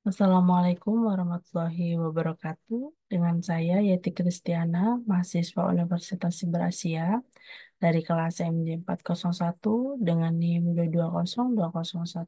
Assalamualaikum warahmatullahi wabarakatuh. Dengan saya Yeti Kristiana, mahasiswa Universitas Berasia dari kelas MJ 401 dengan NIM 22020107069.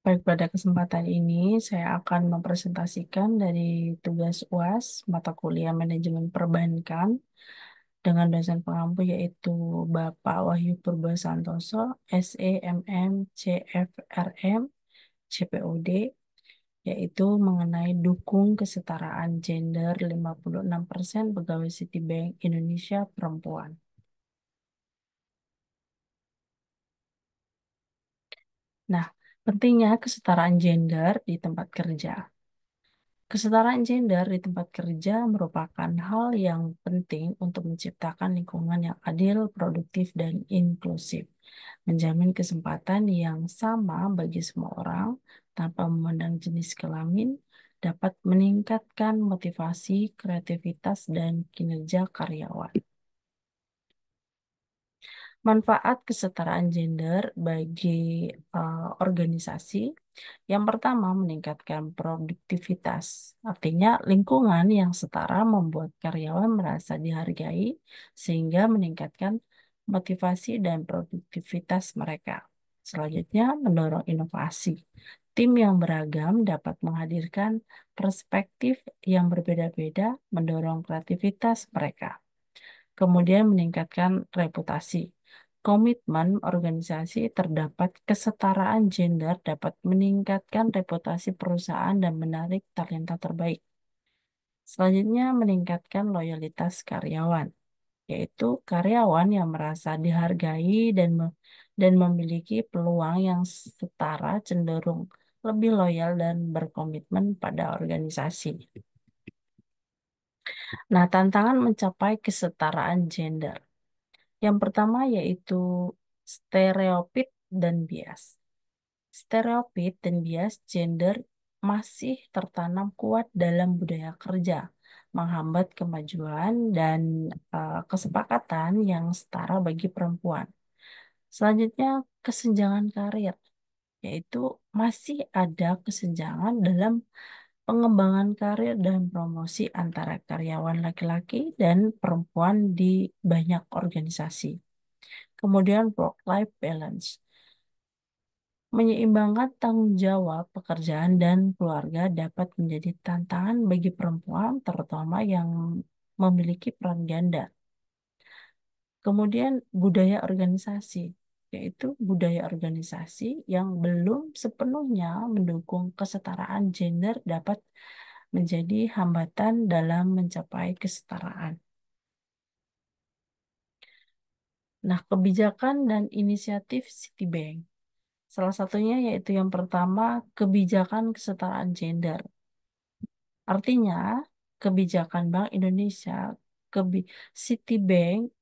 Baik, pada kesempatan ini saya akan mempresentasikan dari tugas UAS mata kuliah Manajemen Perbankan dengan dosen pengampu yaitu Bapak Wahyu Purba Santoso, SEMM, CFRM, CPOD, yaitu mengenai dukung kesetaraan gender 56% pegawai Citibank Indonesia perempuan. Nah, pentingnya kesetaraan gender di tempat kerja. Kesetaraan gender di tempat kerja merupakan hal yang penting untuk menciptakan lingkungan yang adil, produktif, dan inklusif. Menjamin kesempatan yang sama bagi semua orang tanpa memandang jenis kelamin dapat meningkatkan motivasi, kreativitas, dan kinerja karyawan. Manfaat kesetaraan gender bagi organisasi. Yang pertama, meningkatkan produktivitas. Artinya, lingkungan yang setara membuat karyawan merasa dihargai sehingga meningkatkan motivasi dan produktivitas mereka. Selanjutnya, mendorong inovasi. Tim yang beragam dapat menghadirkan perspektif yang berbeda-beda, mendorong kreativitas mereka. Kemudian meningkatkan reputasi. Komitmen organisasi terdapat kesetaraan gender dapat meningkatkan reputasi perusahaan dan menarik talenta terbaik. Selanjutnya, meningkatkan loyalitas karyawan, yaitu karyawan yang merasa dihargai dan memiliki peluang yang setara cenderung lebih loyal dan berkomitmen pada organisasi. Nah, tantangan mencapai kesetaraan gender. Yang pertama yaitu stereotip dan bias. Stereotip dan bias gender masih tertanam kuat dalam budaya kerja, menghambat kemajuan dan kesepakatan yang setara bagi perempuan. Selanjutnya, kesenjangan karir, yaitu masih ada kesenjangan dalam pengembangan karir dan promosi antara karyawan laki-laki dan perempuan di banyak organisasi. Kemudian work-life balance. Menyeimbangkan tanggung jawab pekerjaan dan keluarga dapat menjadi tantangan bagi perempuan, terutama yang memiliki peran ganda. Kemudian budaya organisasi, yaitu budaya organisasi yang belum sepenuhnya mendukung kesetaraan gender dapat menjadi hambatan dalam mencapai kesetaraan. Nah, kebijakan dan inisiatif Citibank. Salah satunya yaitu yang pertama, kebijakan kesetaraan gender. Artinya, kebijakan Bank Indonesia, kebi Citibank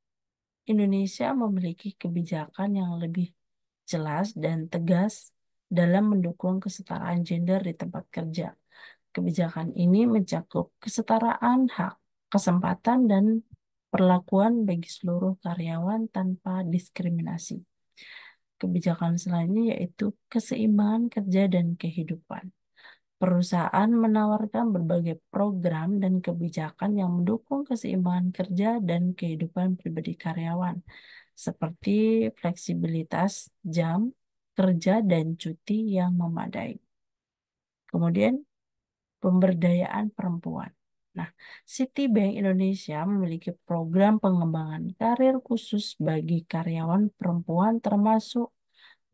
Indonesia memiliki kebijakan yang lebih jelas dan tegas dalam mendukung kesetaraan gender di tempat kerja. Kebijakan ini mencakup kesetaraan hak, kesempatan, dan perlakuan bagi seluruh karyawan tanpa diskriminasi. Kebijakan selanjutnya yaitu keseimbangan kerja dan kehidupan. Perusahaan menawarkan berbagai program dan kebijakan yang mendukung keseimbangan kerja dan kehidupan pribadi karyawan, seperti fleksibilitas jam kerja dan cuti yang memadai. Kemudian, pemberdayaan perempuan. Nah, Citibank Indonesia memiliki program pengembangan karir khusus bagi karyawan perempuan termasuk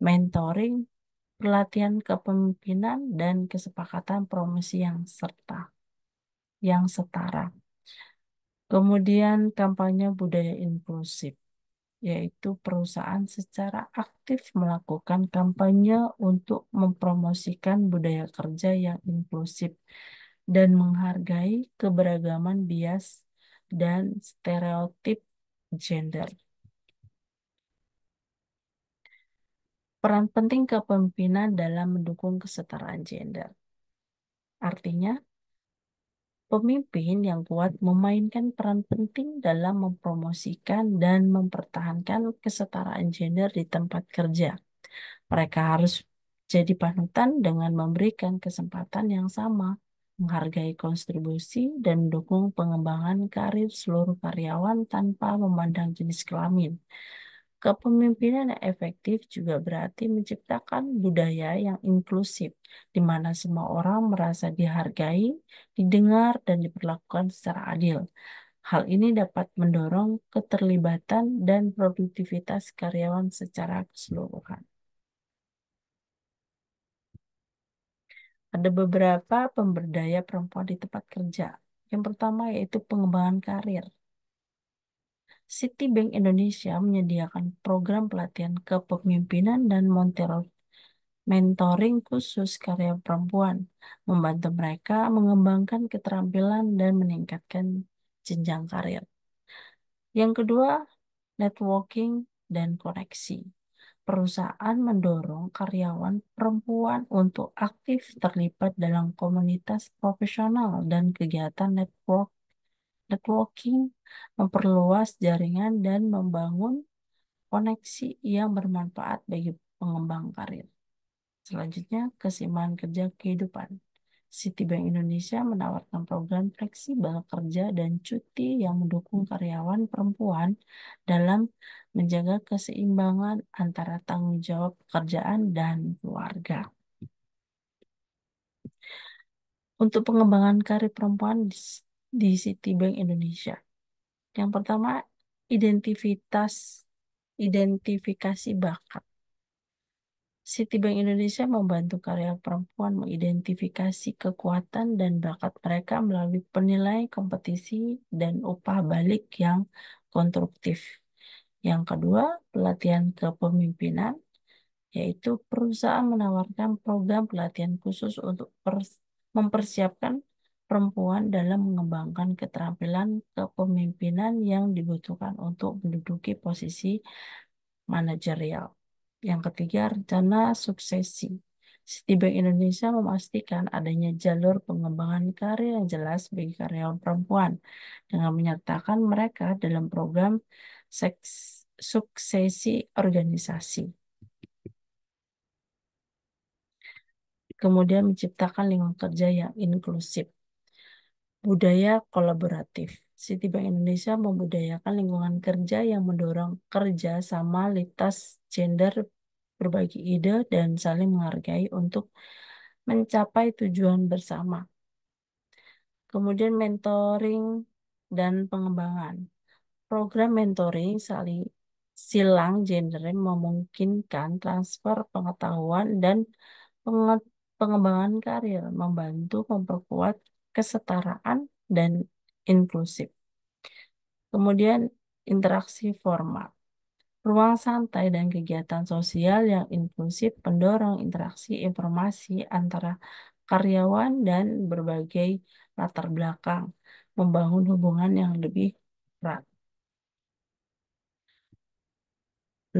mentoring, pelatihan kepemimpinan, dan kesepakatan promosi yang setara. Kemudian kampanye budaya inklusif, yaitu perusahaan secara aktif melakukan kampanye untuk mempromosikan budaya kerja yang inklusif dan menghargai keberagaman bias dan stereotip gender. Peran penting kepemimpinan dalam mendukung kesetaraan gender. Artinya, pemimpin yang kuat memainkan peran penting dalam mempromosikan dan mempertahankan kesetaraan gender di tempat kerja. Mereka harus jadi panutan dengan memberikan kesempatan yang sama, menghargai kontribusi, dan mendukung pengembangan karir seluruh karyawan tanpa memandang jenis kelamin. Kepemimpinan yang efektif juga berarti menciptakan budaya yang inklusif, di mana semua orang merasa dihargai, didengar, dan diperlakukan secara adil. Hal ini dapat mendorong keterlibatan dan produktivitas karyawan secara keseluruhan. Ada beberapa pemberdaya perempuan di tempat kerja. Yang pertama yaitu pengembangan karir. Citibank Indonesia menyediakan program pelatihan kepemimpinan dan mentoring khusus karya perempuan, membantu mereka mengembangkan keterampilan dan meningkatkan jenjang karir. Yang kedua, networking dan koneksi. Perusahaan mendorong karyawan perempuan untuk aktif terlibat dalam komunitas profesional dan kegiatan networking, memperluas jaringan dan membangun koneksi yang bermanfaat bagi pengembang karir. Selanjutnya, keseimbangan kerja kehidupan. Citibank Indonesia menawarkan program fleksibel kerja dan cuti yang mendukung karyawan perempuan dalam menjaga keseimbangan antara tanggung jawab pekerjaan dan keluarga. Untuk pengembangan karir perempuan di Citibank Indonesia. Yang pertama, identifikasi bakat. Citibank Indonesia membantu karya perempuan mengidentifikasi kekuatan dan bakat mereka melalui penilaian kompetisi dan upah balik yang konstruktif. Yang kedua, pelatihan kepemimpinan, yaitu perusahaan menawarkan program pelatihan khusus untuk mempersiapkan perempuan dalam mengembangkan keterampilan kepemimpinan yang dibutuhkan untuk menduduki posisi manajerial. Yang ketiga, rencana suksesi. Citibank Indonesia memastikan adanya jalur pengembangan karir yang jelas bagi karyawan perempuan dengan menyertakan mereka dalam program suksesi organisasi. Kemudian menciptakan lingkungan kerja yang inklusif. Budaya kolaboratif. Citibank Indonesia membudayakan lingkungan kerja yang mendorong kerja sama lintas gender, berbagi ide, dan saling menghargai untuk mencapai tujuan bersama. Kemudian mentoring dan pengembangan. Program mentoring silang gender memungkinkan transfer pengetahuan dan pengembangan karir, membantu memperkuat kesetaraan dan inklusif. Kemudian interaksi formal. Ruang santai dan kegiatan sosial yang inklusif mendorong interaksi informasi antara karyawan dan berbagai latar belakang, membangun hubungan yang lebih erat.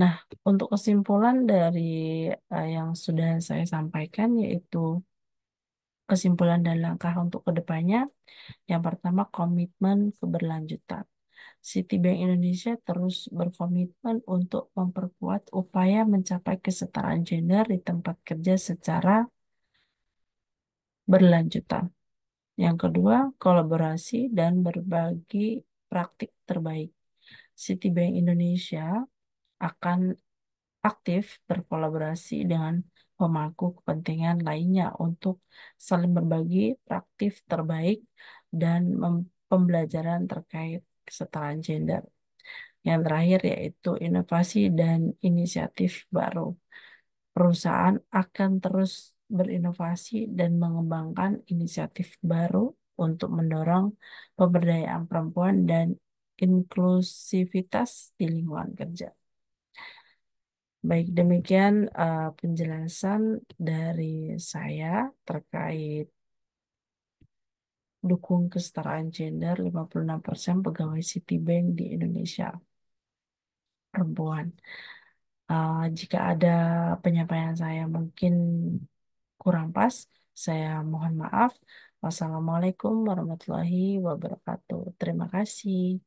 Nah, untuk kesimpulan dari yang sudah saya sampaikan, yaitu kesimpulan dan langkah untuk kedepannya. Yang pertama, komitmen keberlanjutan. Citibank Indonesia terus berkomitmen untuk memperkuat upaya mencapai kesetaraan gender di tempat kerja secara berlanjutan. Yang kedua, kolaborasi dan berbagi praktik terbaik. Citibank Indonesia akan aktif berkolaborasi dengan pemangku kepentingan lainnya untuk saling berbagi praktik terbaik dan pembelajaran terkait kesetaraan gender. Yang terakhir yaitu inovasi dan inisiatif baru. Perusahaan akan terus berinovasi dan mengembangkan inisiatif baru untuk mendorong pemberdayaan perempuan dan inklusivitas di lingkungan kerja. Baik, demikian penjelasan dari saya terkait dukung kesetaraan gender 56% pegawai Citibank di Indonesia perempuan. Jika ada penyampaian saya mungkin kurang pas, saya mohon maaf. Wassalamualaikum warahmatullahi wabarakatuh. Terima kasih.